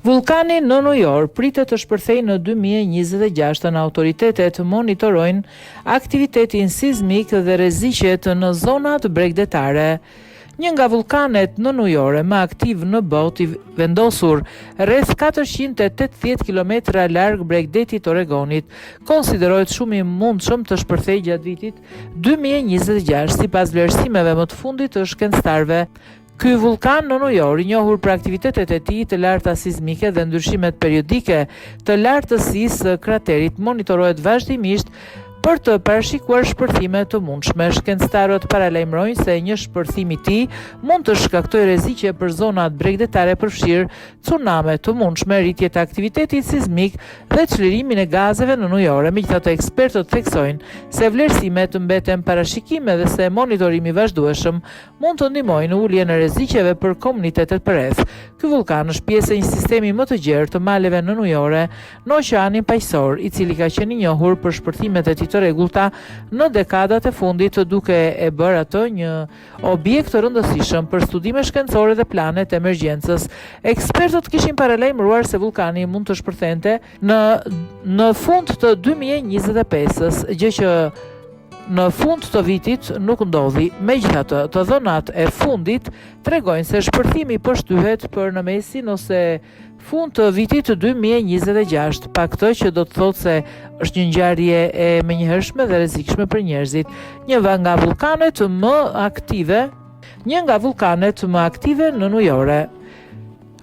Vulkani në New York pritet të shpërthejë në 2026 në autoritetet monitorojnë aktivitetin sismik dhe rreziqet në zonat bregdetare. Një nga vulkanet në New York më aktiv në botë, i vendosur rreth 480 km larg bregdetit Oregonit, konsiderohet shumë i mundshëm të shpërthejë gjatë vitit 2026, sipas vlerësimeve më të fundit të shkencëtarëve. Ky vulkan në New York, i njohur për aktivitetet e tij të larta sismike dhe ndryshimet periodike të lartësisë së kraterit, monitorohet vazhdimisht për të parashikuar shpërthime të mundshme. Shkencëtarët paralajmërojnë se një shpërthim i tij mund të shkaktojë rreziqe për zonat bregdetare, përfshirë cuname të mundshme, rritje të aktivitetit sismik dhe çlirimin e gazeve në New York. Megjithatë, ekspertët theksojnë se vlerësimet mbeten parashikime dhe se monitorimi i vazhdueshëm mund të ndihmojë në uljen e rreziqeve për komunitetet përreth. Ky vulkan është pjesë e një sistemi më të gjerë të maleve në New York, në Oqeanin Paqësor, i cili ka qenë i njohur për shpërthimet e tij të rregullta në dekadat e fundit, duke e bërë atë një objekt të rëndësishëm për studime shkencore dhe plane të emergjencës. Ekspertët kishin paralajmëruar se vulkani mund të shpërthente në fund të 2025-s, gjë që në fund të vitit nuk ndodhi. Megjithatë, të dhënat e fundit tregojnë se shpërthimi po shtyhet për në mesin ose fund të vitit 2026, pa këtë që do të thotë se është një ngjarje e menjëhershme dhe rrezikshme për njerëzit. Një nga vulkanet më aktive në New York.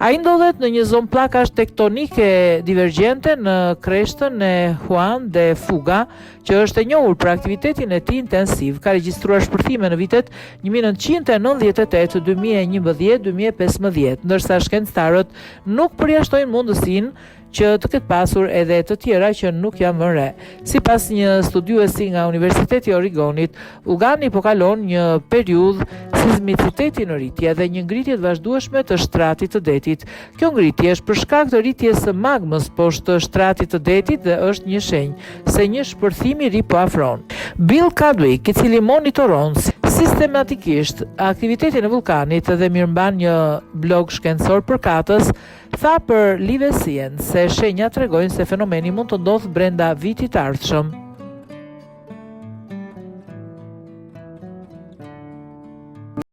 Ai ndodhet në një zonë pllakash tektonike divergjente në kreshtën e Juan de Fuca, që është e njohur për aktivitetin e tij intensiv. Ka regjistruar shpërthime në vitet 1998, 2011, 2015, ndërsa shkencëtarët nuk përjashtojnë mundësinë që të ketë pasur edhe të tjera që nuk janë vënë re. Sipas një studiuesi nga Universiteti i Oregonit, vulkani po kalon një periudhë sismiciteti në rritje dhe një ngritje të vazhdueshme të shtratit të detit. Kjo ngritje është për shkak të rritjes së magmës poshtë shtratit të detit dhe është një shenjë se një shpërthim i ri po afron. Bill Chadwick, i cili monitoron sistematikisht aktivitetin e vulkanit dhe mirëmban një blog shkencor përkatës, tha për Live Science se shenjat tregojnë se fenomeni mund të ndodhë brenda vitit të ardhshëm.